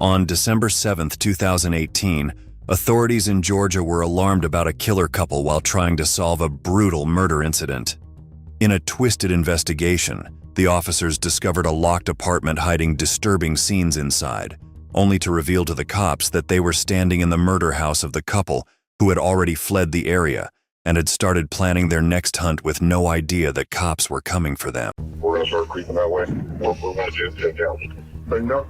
On December 7, 2018, authorities in Georgia were alarmed about a killer couple while trying to solve a brutal murder incident. In a twisted investigation, the officers discovered a locked apartment hiding disturbing scenes inside, only to reveal to the cops that they were standing in the murder house of the couple who had already fled the area and had started planning their next hunt with no idea that cops were coming for them. We're gonna start creeping that way. We're gonna just check down. Bang up.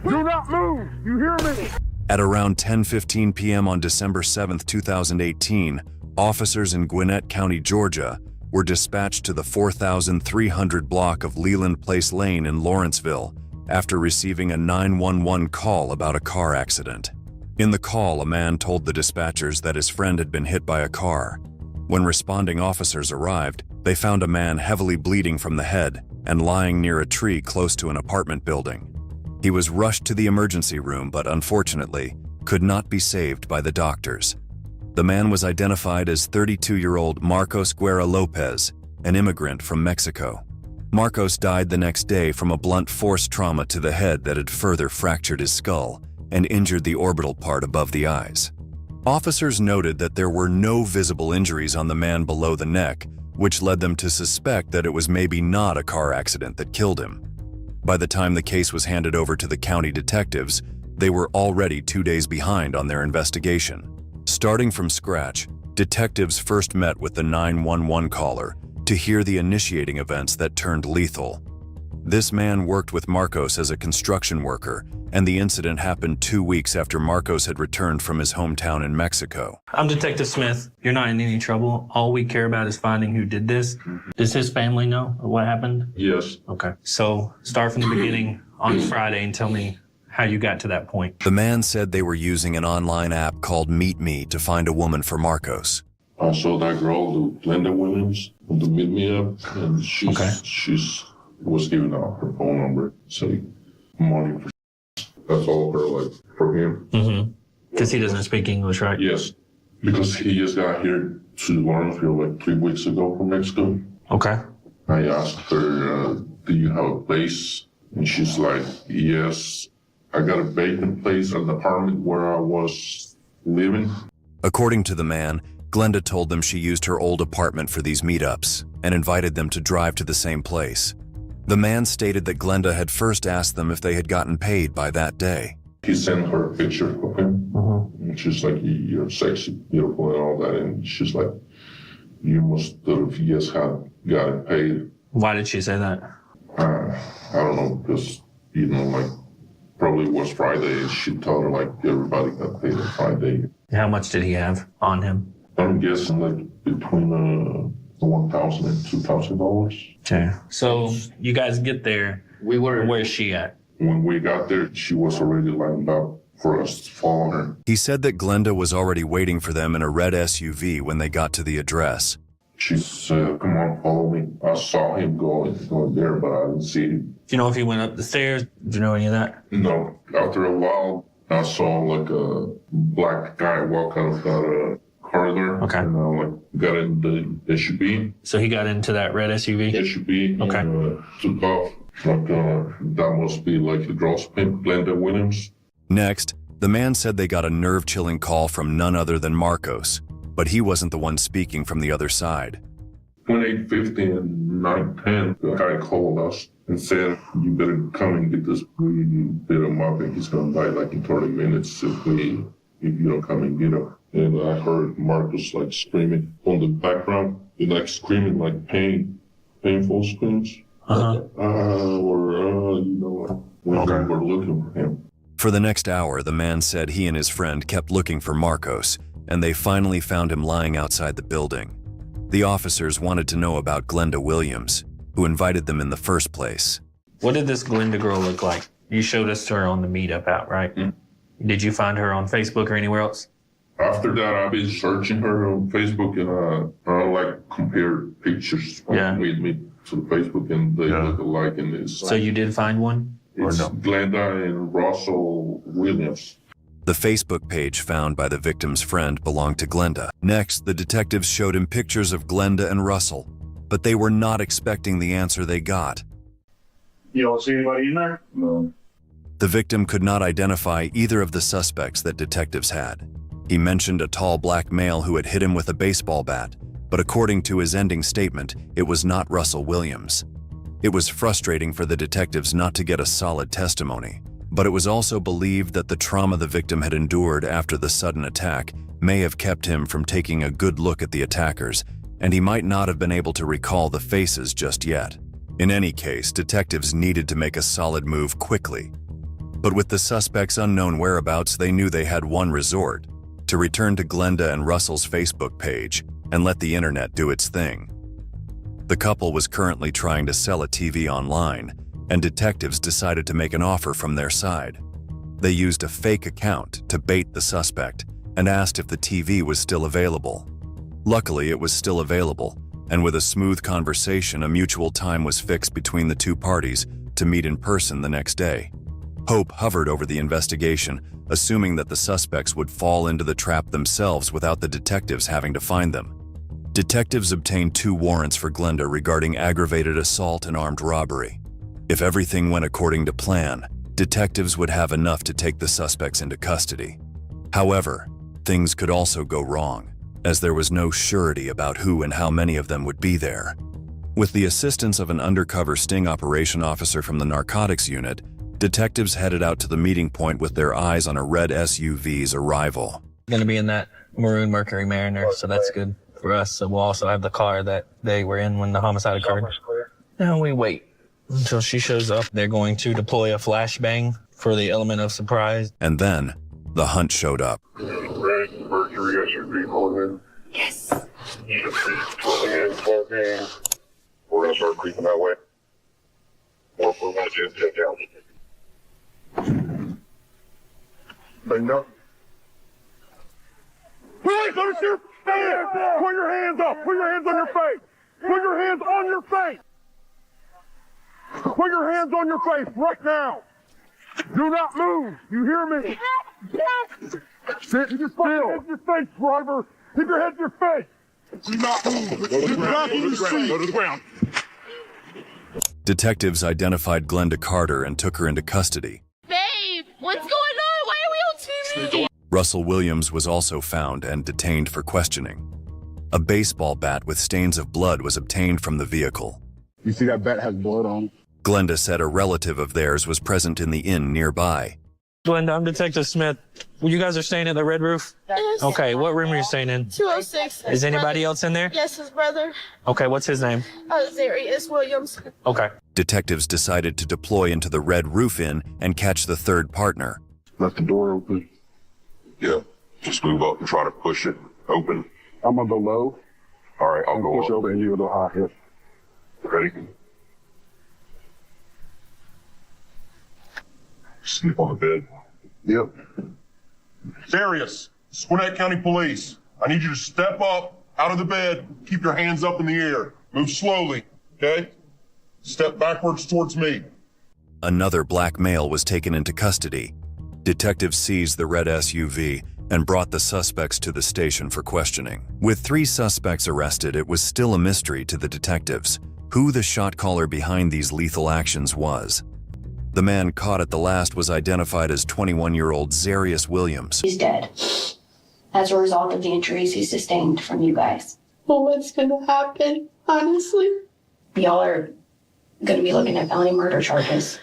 Do not move! You hear me? At around 10:15 p.m. on December 7, 2018, officers in Gwinnett County, Georgia, were dispatched to the 4300 block of Leland Place Lane in Lawrenceville after receiving a 911 call about a car accident. In the call, a man told the dispatchers that his friend had been hit by a car. When responding officers arrived, they found a man heavily bleeding from the head and lying near a tree close to an apartment building. He was rushed to the emergency room but unfortunately could not be saved by the doctors. The man was identified as 32-year-old Marcos Guerra Lopez, an immigrant from Mexico. Marcos died the next day from a blunt force trauma to the head that had further fractured his skull and injured the orbital part above the eyes. Officers noted that there were no visible injuries on the man below the neck, which led them to suspect that it was maybe not a car accident that killed him. By the time the case was handed over to the county detectives, they were already 2 days behind on their investigation. Starting from scratch, detectives first met with the 911 caller to hear the initiating events that turned lethal. This man worked with Marcos as a construction worker, and the incident happened 2 weeks after Marcos had returned from his hometown in Mexico. I'm Detective Smith. You're not in any trouble. All we care about is finding who did this. Does his family know what happened? Yes. Okay. So start from the beginning on Friday and tell me how you got to that point. The man said they were using an online app called Meet Me to find a woman for Marcos. I saw that girl, Glenda Williams, on the Meet Me app, and she's was giving out her phone number, saying money for that's all her, like, for him. Mm-hmm. Because he doesn't speak English, right? Yes, because he just got here to Lawrenceville like 3 weeks ago from Mexico. Okay. I asked her, do you have a place? And she's like, yes, I got a vacant place, an apartment where I was living. According to the man, Glenda told them she used her old apartment for these meetups and invited them to drive to the same place. The man stated that Glenda had first asked them if they had gotten paid by that day. He sent her a picture of him. Mm-hmm. And she's like, you're sexy, beautiful, and all that. And she's like, you must have just had gotten paid. Why did she say that? I don't know, because, like, probably was Friday. And she told her, like, everybody got paid on Friday. How much did he have on him? I'm guessing, like, between $1,000 and $2,000. Okay. So you guys get there. Where's she at? When we got there, she was already lined up for us to follow her. He said that Glenda was already waiting for them in a red SUV when they got to the address. She said, come on, follow me. I saw him go there, but I didn't see him. Do you know if he went up the stairs? Do you know any of that? No. After a while, I saw like a black guy walk out of that corridor. Okay. And I got in the SUV. So he got into that red SUV? SUV. Okay. And took off. Like, that must be like the girl's pimp, Glenda Williams. Next, the man said they got a nerve-chilling call from none other than Marcos, but he wasn't the one speaking from the other side. Between 8:50 and 9:10, the guy called us and said, you better come and get this. We beat him up and he's going to die like in 30 minutes if you don't come and get him. And I heard Marcus like screaming on the background, like screaming like painful screams. Uh-huh. We were looking for him. For the next hour, the man said he and his friend kept looking for Marcos, and they finally found him lying outside the building. The officers wanted to know about Glenda Williams, who invited them in the first place. What did this Glenda girl look like? You showed us her on the meetup app, right? Mm-hmm. Did you find her on Facebook or anywhere else? After that, I've been searching her on Facebook and I compared pictures with me to Facebook and they look alike in this. So you did find one? It's Glenda and Russell Williams. The Facebook page found by the victim's friend belonged to Glenda. Next, the detectives showed him pictures of Glenda and Russell, but they were not expecting the answer they got. You don't see anybody in there? No. The victim could not identify either of the suspects that detectives had. He mentioned a tall black male who had hit him with a baseball bat, but according to his ending statement, it was not Russell Williams. It was frustrating for the detectives not to get a solid testimony, but it was also believed that the trauma the victim had endured after the sudden attack may have kept him from taking a good look at the attackers, and he might not have been able to recall the faces just yet. In any case, detectives needed to make a solid move quickly. But with the suspect's unknown whereabouts, they knew they had one resort: to return to Glenda and Russell's Facebook page and let the internet do its thing. The couple was currently trying to sell a TV online, and detectives decided to make an offer from their side. They used a fake account to bait the suspect and asked if the TV was still available. Luckily, it was still available, and with a smooth conversation, a mutual time was fixed between the two parties to meet in person the next day. Hope hovered over the investigation, assuming that the suspects would fall into the trap themselves without the detectives having to find them. Detectives obtained 2 warrants for Glenda regarding aggravated assault and armed robbery. If everything went according to plan, detectives would have enough to take the suspects into custody. However, things could also go wrong, as there was no surety about who and how many of them would be there. With the assistance of an undercover sting operation officer from the narcotics unit, detectives headed out to the meeting point with their eyes on a red SUV's arrival. Going to be in that maroon Mercury Mariner, so that's good for us. So we'll also have the car that they were in when the homicide occurred. Now we wait until she shows up. They're going to deploy a flashbang for the element of surprise. And then, the hunt showed up. Mercury SUV pulling in. Yes. We're gonna start creeping that way. We're gonna see it check out. Say no. Please, let us your stand! Put your hands up! Put your hands on your face! Put your hands on your face! Put your hands on your face right now! Do not move! You hear me? Sit still! Keep your head in your face, driver! Keep your head in your face! Do not move! Go to the ground! Go to the ground! Go to the ground! Detectives identified Glenda Carter and took her into custody. Babe, what's going on? Why are we on TV? Russell Williams was also found and detained for questioning. A baseball bat with stains of blood was obtained from the vehicle. You see that bat has blood on it? Glenda said a relative of theirs was present in the inn nearby. Glenda, I'm Detective Smith. Well, you guys are staying at the Red Roof? Yes. Okay, what room are you staying in? 206. Is anybody else in there? Yes, his brother. Okay, what's his name? Zarius Williams. Okay. Detectives decided to deploy into the Red Roof Inn and catch the third partner. Left the door open. Yeah, just move up and try to push it open. I'm gonna go low. All right, I'll I'm go gonna push up. over and you go high here. Ready? Sleep on the bed. Yep. Darius, Gwinnett County Police. I need you to step up out of the bed. Keep your hands up in the air. Move slowly, okay? Step backwards towards me. Another black male was taken into custody. Detectives seized the red SUV and brought the suspects to the station for questioning. With 3 suspects arrested, it was still a mystery to the detectives who the shot caller behind these lethal actions was. The man caught at the last was identified as 21-year-old Zarius Williams. He's dead as a result of the injuries he sustained from you guys. Well, what's gonna happen, honestly? Y'all are going to be looking at felony murder charges.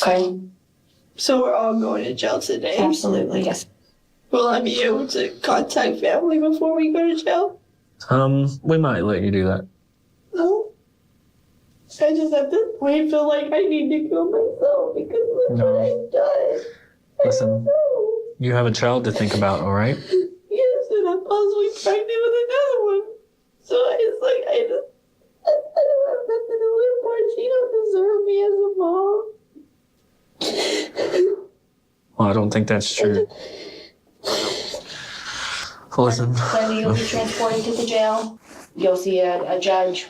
Okay? So we're all going to jail today. Absolutely, yes. Will I be able to contact family before we go to jail? We might let you do that. No. I just at this point feel like I need to kill myself because look No. what I've done. Listen, No. you have a child to think about, all right? Yes, and I'm possibly pregnant with another one. So it's like I don't have nothing to live for. She don't deserve me as a mom. Well, I don't think that's true. Listen, Glenda, you'll be transported to the jail. You'll see a judge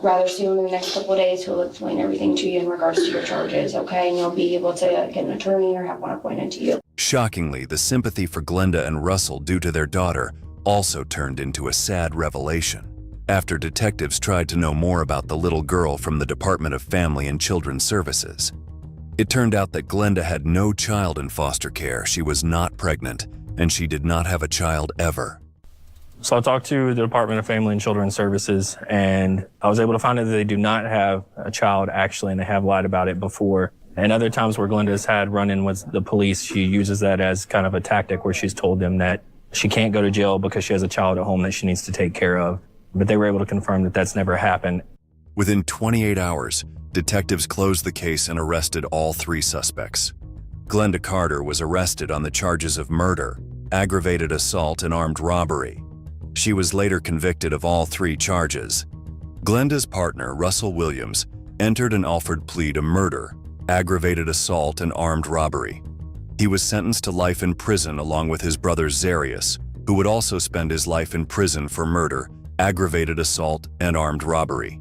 rather soon in the next couple of days who will explain everything to you in regards to your charges, okay? And you'll be able to get an attorney or have one appointed to you. Shockingly, the sympathy for Glenda and Russell due to their daughter also turned into a sad revelation. After detectives tried to know more about the little girl from the Department of Family and Children's Services. It turned out that Glenda had no child in foster care. She was not pregnant, and she did not have a child ever. So I talked to the Department of Family and Children's Services, and I was able to find out that they do not have a child actually, and they have lied about it before. And other times where Glenda's had run-in with the police, she uses that as kind of a tactic where she's told them that she can't go to jail because she has a child at home that she needs to take care of. But they were able to confirm that that's never happened. Within 28 hours, detectives closed the case and arrested all 3 suspects. Glenda Carter was arrested on the charges of murder, aggravated assault, and armed robbery. She was later convicted of all 3 charges. Glenda's partner, Russell Williams, entered an offered plea to murder, aggravated assault, and armed robbery. He was sentenced to life in prison along with his brother Zarius, who would also spend his life in prison for murder, aggravated assault, and armed robbery.